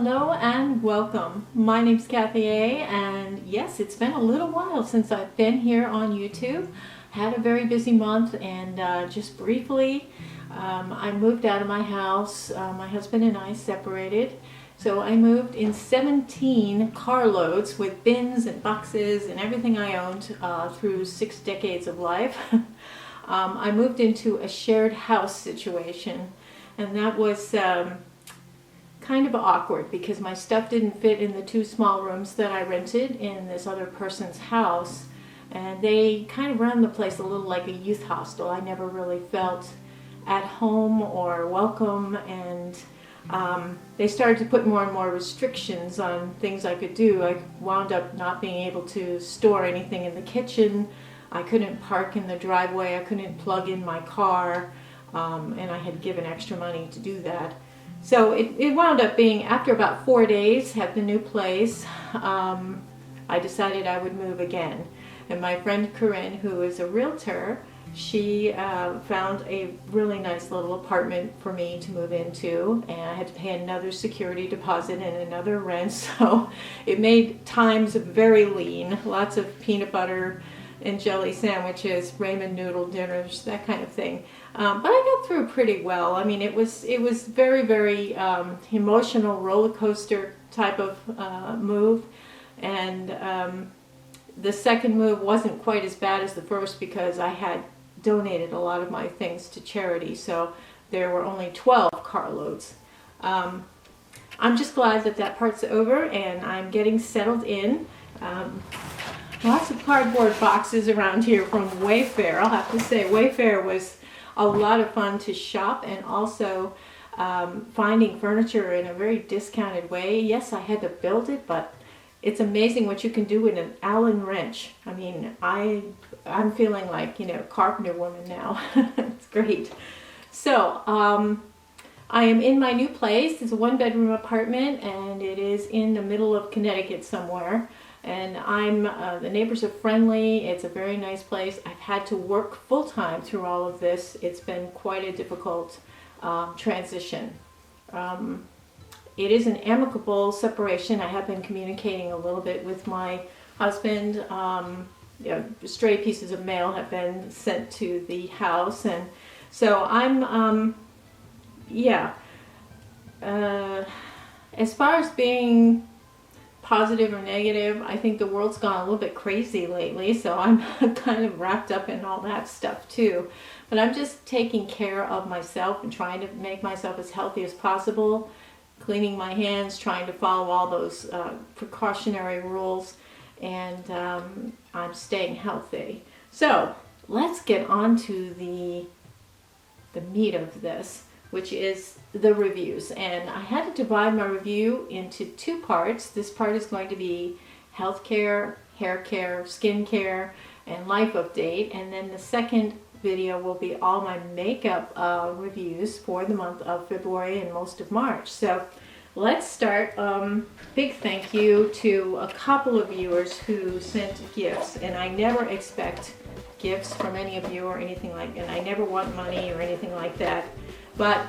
Hello and welcome. My name's Kathy A, and yes, it's been a little while since I've been here on YouTube. Had a very busy month, and just briefly, I moved out of my house. My husband and I separated, so I moved in 17 carloads with bins and boxes and everything I owned through 6 decades of life. I moved into a shared house situation, and that was kind of awkward because my stuff didn't fit in the 2 small rooms that I rented in this other person's house, and they kind of ran the place a little like a youth hostel. I never really felt at home or welcome, and they started to put more and more restrictions on things I could do. I wound up not being able to store anything in the kitchen. I couldn't park in the driveway. I couldn't plug in my car, and I had given extra money to do that. So it wound up being, after about 4 days at the new place, I decided I would move again. And my friend Corinne, who is a realtor, she found a really nice little apartment for me to move into, and I had to pay another security deposit and another rent, so it made times very lean. Lots of peanut butter and jelly sandwiches, ramen noodle dinners, that kind of thing. But I got through pretty well. I mean, it was very, very emotional roller coaster type of move, and the second move wasn't quite as bad as the first because I had donated a lot of my things to charity, so there were only 12 carloads. I'm just glad that that part's over and I'm getting settled in. Lots of cardboard boxes around here from Wayfair. I'll have to say Wayfair was a lot of fun to shop, and also finding furniture in a very discounted way. Yes, I had to build it, but it's amazing what you can do with an Allen wrench. I mean, I'm feeling like, carpenter woman now. It's great. So I am in my new place. It's a 1-bedroom apartment, and it is in the middle of Connecticut somewhere. And the neighbors are friendly. It's a very nice place. I've had to work full-time through all of this. It's been quite a difficult transition. It is an amicable separation. I have been communicating a little bit with my husband. Stray pieces of mail have been sent to the house, and so I'm, as far as being positive or negative, I think the world's gone a little bit crazy lately, so I'm kind of wrapped up in all that stuff too. But I'm just taking care of myself and trying to make myself as healthy as possible, cleaning my hands, trying to follow all those precautionary rules, and I'm staying healthy. So let's get on to the meat of this, which is the reviews. And I had to divide my review into 2 parts. This part is going to be healthcare, hair care, skin care, and life update. And then the second video will be all my makeup reviews for the month of February and most of March. So let's start. Big thank you to a couple of viewers who sent gifts, and I never expect gifts from any of you or anything like that. And I never want money or anything like that. But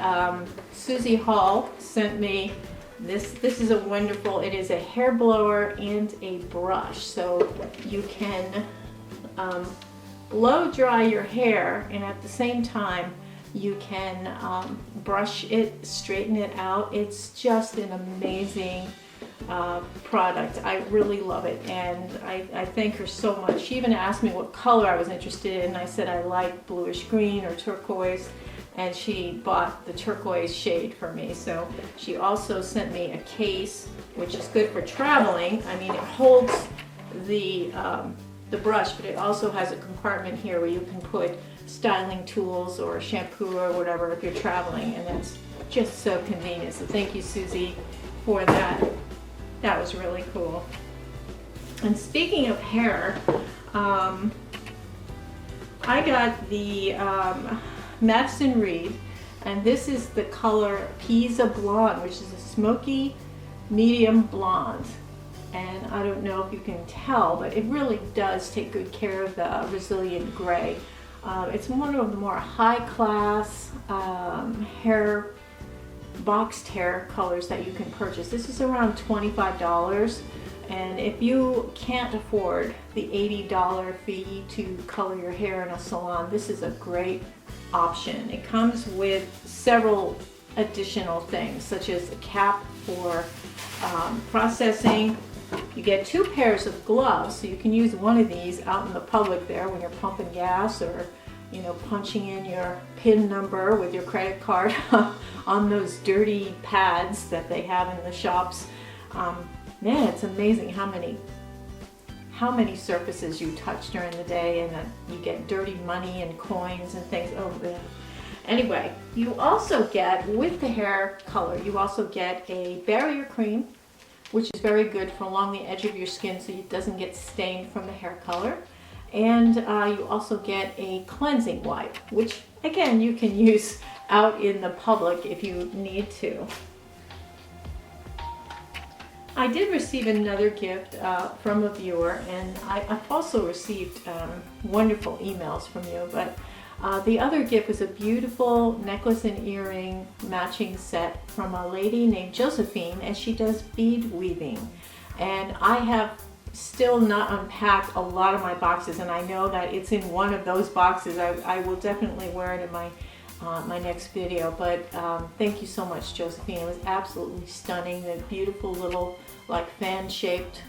Susie Hall sent me this. This is a wonderful, it is a hair blower and a brush. So you can blow dry your hair, and at the same time you can brush it, straighten it out. It's just an amazing product. I really love it, and I thank her so much. She even asked me what color I was interested in. I said I like bluish green or turquoise, and she bought the turquoise shade for me. So she also sent me a case, which is good for traveling. I mean, it holds the brush, but it also has a compartment here where you can put styling tools or shampoo or whatever if you're traveling, and that's just so convenient. So thank you, Susie, for that. That was really cool. And speaking of hair, I got the Madison Reed, and this is the color Pisa Blonde, which is a smoky medium blonde. And I don't know if you can tell, but it really does take good care of the resilient gray. It's one of the more high-class hair boxed hair colors that you can purchase. This is around $25, and if you can't afford the $80 fee to color your hair in a salon, this is a great option. It comes with several additional things, such as a cap for processing. You get 2 pairs of gloves, so you can use one of these out in the public there when you're pumping gas, or punching in your PIN number with your credit card on those dirty pads that they have in the shops. Man, it's amazing how many surfaces you touch during the day, and you get dirty money and coins and things. Oh, man. Anyway, you also get, with the hair color, you also get a barrier cream, which is very good for along the edge of your skin so it doesn't get stained from the hair color. And you also get a cleansing wipe, which again you can use out in the public if you need to. I did receive another gift from a viewer, and I've also received wonderful emails from you, but the other gift was a beautiful necklace and earring matching set from a lady named Josephine, and she does bead weaving. And I have still not unpacked a lot of my boxes, and I know that it's in one of those boxes. I will definitely wear it in my next video, but thank you so much, Josephine. It was absolutely stunning. The beautiful little like fan-shaped,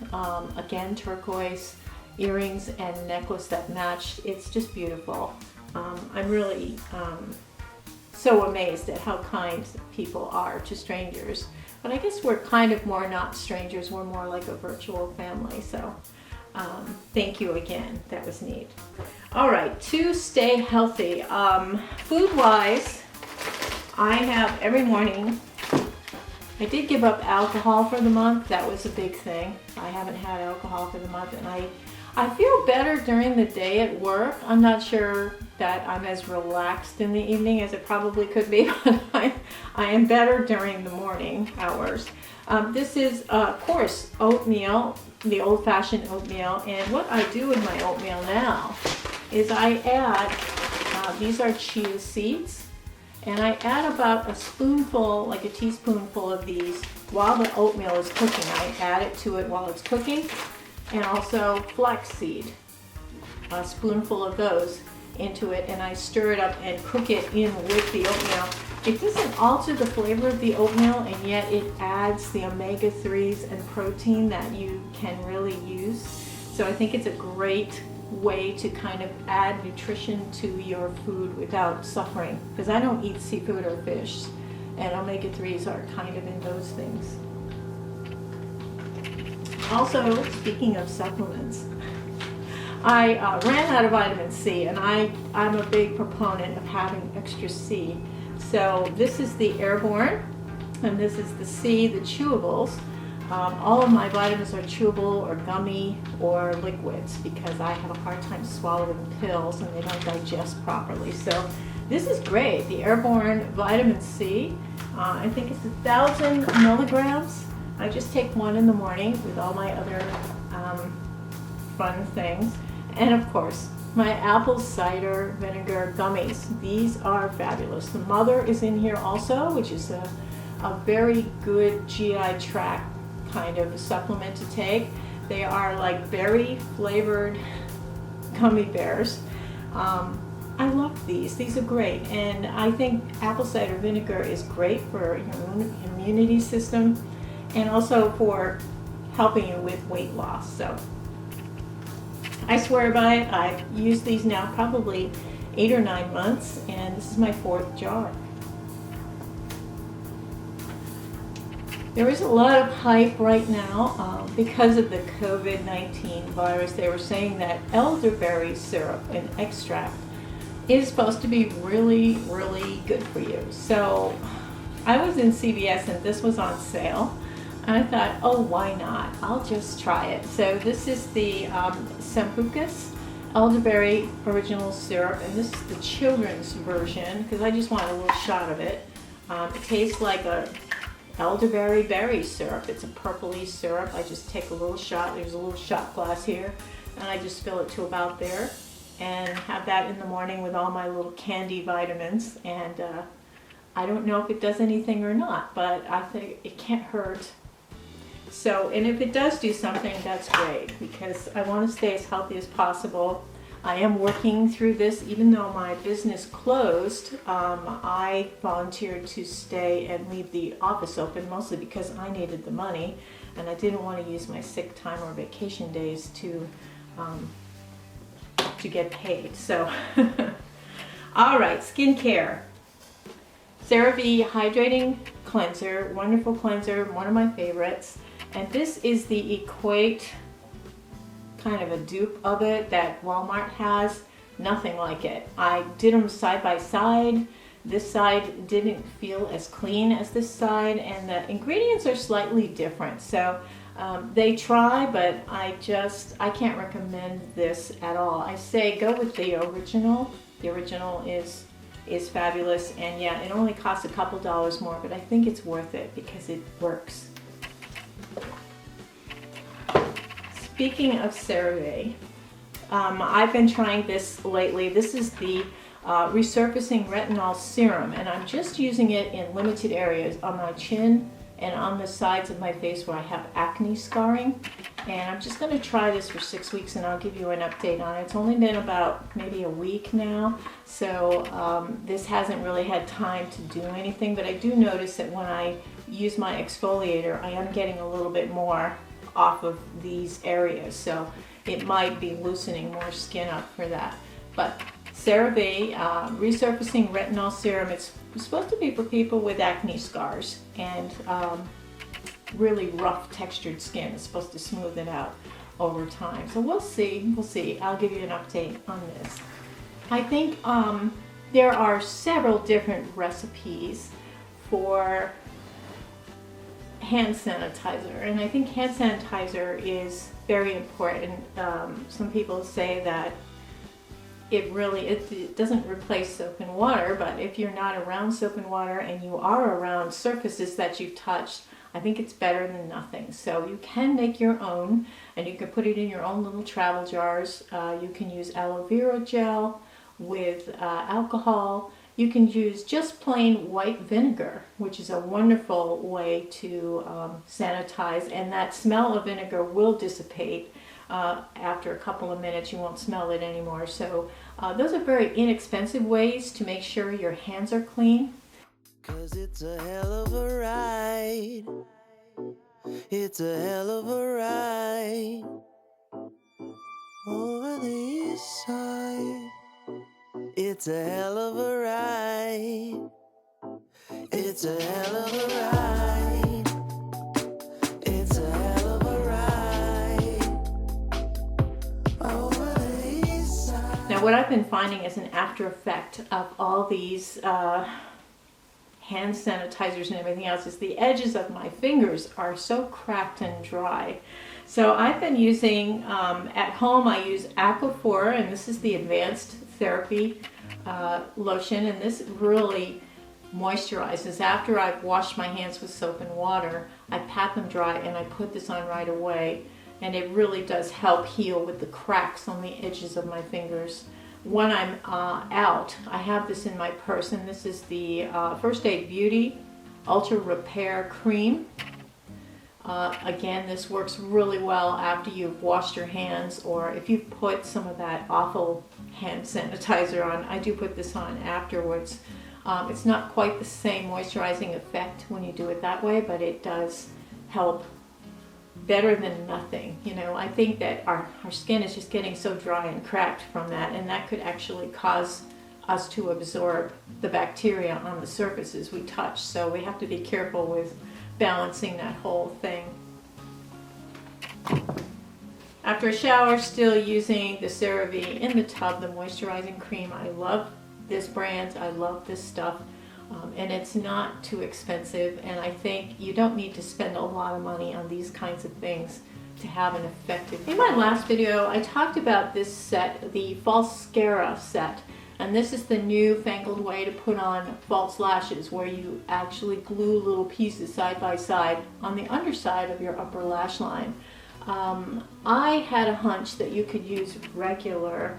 again, turquoise earrings and necklace that matched. It's just beautiful. I'm really so amazed at how kind people are to strangers. But I guess we're kind of more not strangers, we're more like a virtual family. So thank you again, that was neat. All right, to stay healthy, food-wise, I have every morning, I did give up alcohol for the month. That was a big thing. I haven't had alcohol for the month, and I feel better during the day at work. I'm not sure that I'm as relaxed in the evening as it probably could be, but I am better during the morning hours. This is, of course, oatmeal, the old-fashioned oatmeal, and what I do with my oatmeal now is I add, these are chia seeds, and I add about a spoonful, like a teaspoonful of these while the oatmeal is cooking. I add it to it while it's cooking, and also flaxseed, a spoonful of those into it, and I stir it up and cook it in with the oatmeal. It doesn't alter the flavor of the oatmeal, and yet it adds the omega-3s and protein that you can really use. So I think it's a great way to kind of add nutrition to your food without suffering, because I don't eat seafood or fish, and omega-3s are kind of in those things. Also, speaking of supplements, I ran out of vitamin C, and I'm a big proponent of having extra C. So this is the Airborne, and this is the C, the chewables. All of my vitamins are chewable or gummy or liquids because I have a hard time swallowing pills and they don't digest properly. So this is great, the Airborne Vitamin C. I think it's 1,000 milligrams. I just take one in the morning with all my other fun things. And of course, my apple cider vinegar gummies. These are fabulous. The mother is in here also, which is a very good GI tract kind of supplement to take. They are like berry flavored gummy bears. I love these. These are great. And I think apple cider vinegar is great for your immunity system and also for helping you with weight loss. So I swear by it. I've used these now probably 8 or 9 months, and this is my 4th jar. There is a lot of hype right now because of the COVID-19 virus. They were saying that elderberry syrup and extract is supposed to be really, really good for you. So I was in CVS and this was on sale. And I thought, oh, why not? I'll just try it. So this is the Sambucus elderberry original syrup, and this is the children's version because I just want a little shot of it. It tastes like a elderberry berry syrup. It's a purpley syrup. I just take a little shot. There's a little shot glass here, and I just fill it to about there and have that in the morning with all my little candy vitamins. And I don't know if it does anything or not, but I think it can't hurt. So, and if it does do something, that's great, because I want to stay as healthy as possible. I am working through this, even though my business closed. I volunteered to stay and leave the office open, mostly because I needed the money, and I didn't want to use my sick time or vacation days to get paid. So, all right, skincare. CeraVe Hydrating Cleanser, wonderful cleanser, one of my favorites. And this is the EQUATE, kind of a dupe of it that Walmart has. Nothing like it. I did them side by side. This side didn't feel as clean as this side, and the ingredients are slightly different. So they try, but I can't recommend this at all. I say go with the original. The original is fabulous, and yeah, it only costs a couple dollars more, but I think it's worth it because it works. Speaking of CeraVe, I've been trying this lately. This is the Resurfacing Retinol Serum, and I'm just using it in limited areas on my chin and on the sides of my face where I have acne scarring. And I'm just going to try this for 6 weeks, and I'll give you an update on it. It's only been about maybe a week now, so this hasn't really had time to do anything, but I do notice that when I use my exfoliator, I am getting a little bit more off of these areas, so it might be loosening more skin up for that. But CeraVe Resurfacing Retinol Serum, it's supposed to be for people with acne scars and really rough textured skin. It's supposed to smooth it out over time. So we'll see. I'll give you an update on this. I think there are several different recipes for hand sanitizer, and I think hand sanitizer is very important. Some people say that it doesn't replace soap and water, but if you're not around soap and water and you are around surfaces that you've touched, I think it's better than nothing. So you can make your own, and you can put it in your own little travel jars. You can use aloe vera gel with alcohol. You can use just plain white vinegar, which is a wonderful way to sanitize, and that smell of vinegar will dissipate after a couple of minutes. You won't smell it anymore. So those are very inexpensive ways to make sure your hands are clean. 'Cause it's a hell of a ride. It's a hell of a ride over the east side. It's a hell of a ride. It's a hell of a ride. It's a hell of a ride over the east side. Now, what I've been finding is an after effect of all these hand sanitizers and everything else is the edges of my fingers are so cracked and dry. So I've been using, at home I use Aquaphor, and this is the advanced therapy lotion, and this really moisturizes. After I've washed my hands with soap and water, I pat them dry and I put this on right away, and it really does help heal with the cracks on the edges of my fingers. When I'm out, I have this in my purse, and this is the First Aid Beauty Ultra Repair Cream. Again, this works really well after you've washed your hands, or if you've put some of that awful hand sanitizer on. I do put this on afterwards. It's not quite the same moisturizing effect when you do it that way, but it does help better than nothing. You know, I think that our skin is just getting so dry and cracked from that, and that could actually cause us to absorb the bacteria on the surfaces we touch. So we have to be careful with balancing that whole thing. After a shower, still using the CeraVe in the tub, the moisturizing cream. I love this brand. I love this stuff. And it's not too expensive, and I think you don't need to spend a lot of money on these kinds of things to have an effective. In my last video, I talked about this set, the Falscara set, and this is the new-fangled way to put on false lashes, where you actually glue little pieces side by side on the underside of your upper lash line. I had a hunch that you could use regular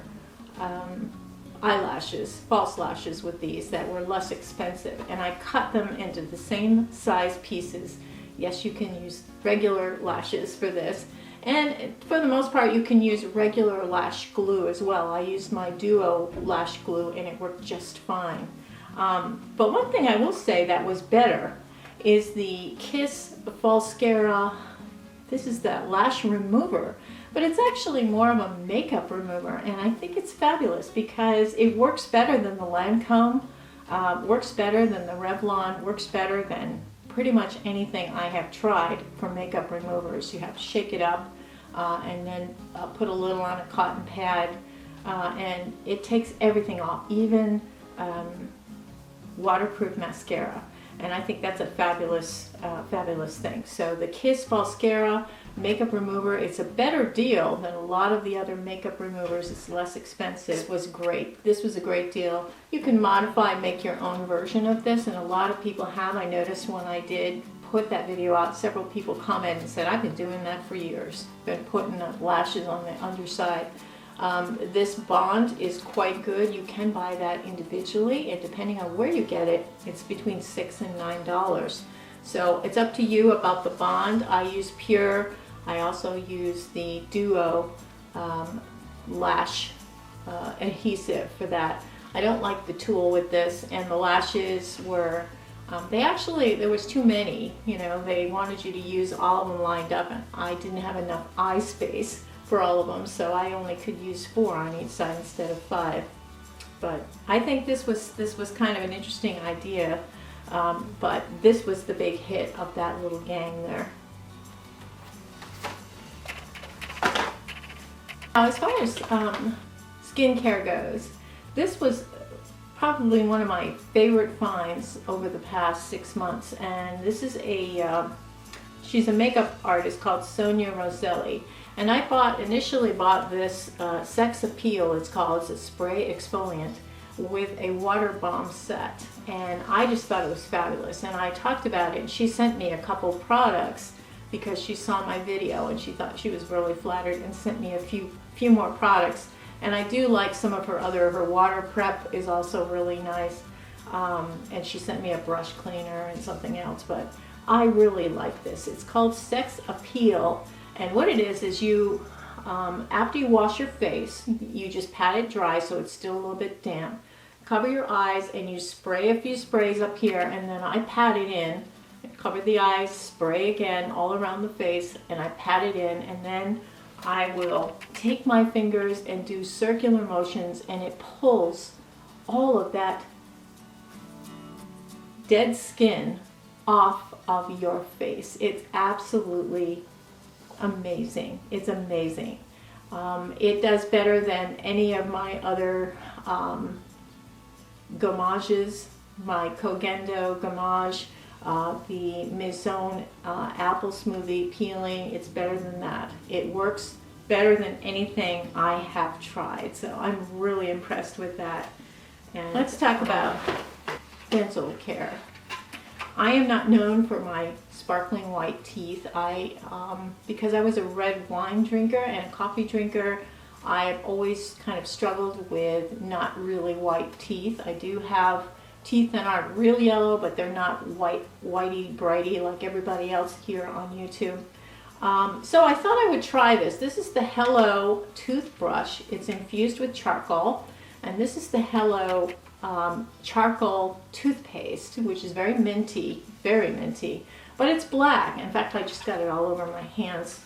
eyelashes, false lashes with these that were less expensive, and I cut them into the same size pieces. Yes, you can use regular lashes for this, and for the most part you can use regular lash glue as well. I used my Duo lash glue and it worked just fine. But one thing I will say that was better is the Kiss Falscara. This is that lash remover, but it's actually more of a makeup remover, and I think it's fabulous because it works better than the Lancome, works better than the Revlon, works better than pretty much anything I have tried for makeup removers. You have to shake it up and then put a little on a cotton pad, and it takes everything off, even waterproof mascara. And I think that's a fabulous, fabulous thing. So the Kiss Falscara makeup remover, it's a better deal than a lot of the other makeup removers. It's less expensive. It was great. This was a great deal. You can modify, make your own version of this, and a lot of people have. I noticed when I did put that video out, several people commented and said, I've been doing that for years. Been putting lashes on the underside. This bond is quite good. You can buy that individually, and depending on where you get it, it's between $6 and $9. So it's up to you about the bond. I use Pure. I also use the Duo lash adhesive for that. I don't like the tool with this, and the lashes were, there was too many. You know, they wanted you to use all of them lined up, and I didn't have enough eye space for all of them, so I only could use 4 on each side instead of 5. But I think this was kind of an interesting idea, but this was the big hit of that little gang there. Now, as far as skincare goes, this was probably one of my favorite finds over the past 6 months, and this is she's a makeup artist called Sonia Roselli. And I initially bought this Sex Appeal, it's called. It's a spray exfoliant with a water bomb set. And I just thought it was fabulous. And I talked about it, and she sent me a couple products because she saw my video and she thought she was really flattered and sent me a few more products. And I do like some of her water prep is also really nice. And she sent me a brush cleaner and something else, but I really like this. It's called Sex Appeal. And what it is you, after you wash your face, you just pat it dry so it's still a little bit damp. Cover your eyes and you spray a few sprays up here, and then I pat it in. Cover the eyes, spray again all around the face, and I pat it in, and then I will take my fingers and do circular motions, and it pulls all of that dead skin off of your face. It's absolutely amazing. It's amazing. It does better than any of my other gommages, my Kogendo gommage, the Maison apple smoothie peeling. It's better than that. It works better than anything I have tried. So I'm really impressed with that. And let's talk about dental care. I am not known for my sparkling white teeth. Because I was a red wine drinker and a coffee drinker, I've always kind of struggled with not really white teeth. I do have teeth that aren't real yellow, but they're not whitey brighty like everybody else here on YouTube. So I thought I would try this. This is the Hello toothbrush. It's infused with charcoal, and this is the Hello charcoal toothpaste, which is very minty, but it's black. In fact, I just got it all over my hands.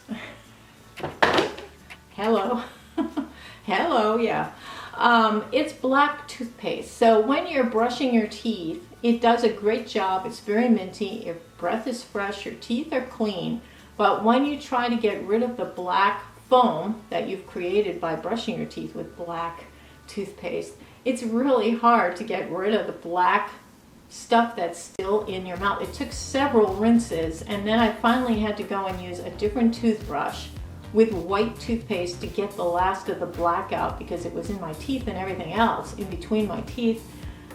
Hello. Hello, yeah. It's black toothpaste. So when you're brushing your teeth, it does a great job. It's very minty. Your breath is fresh. Your teeth are clean. But when you try to get rid of the black foam that you've created by brushing your teeth with black toothpaste, it's really hard to get rid of the black stuff that's still in your mouth. It took several rinses, and then I finally had to go and use a different toothbrush with white toothpaste to get the last of the black out, because it was in my teeth and everything else in between my teeth,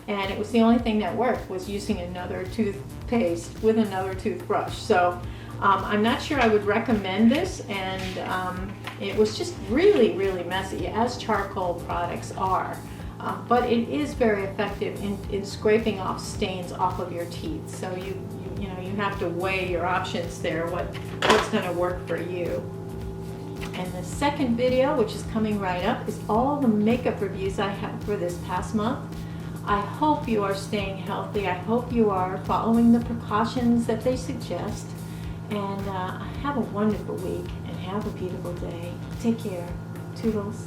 and it was the only thing that worked was using another toothpaste with another toothbrush. So I'm not sure I would recommend this, and it was just really messy, as charcoal products are. but it is very effective in scraping off stains off of your teeth. So you know, you have to weigh your options there, what's going to work for you. And the second video, which is coming right up, is all the makeup reviews I have for this past month. I hope you are staying healthy. I hope you are following the precautions that they suggest. And have a wonderful week and have a beautiful day. Take care. Toodles.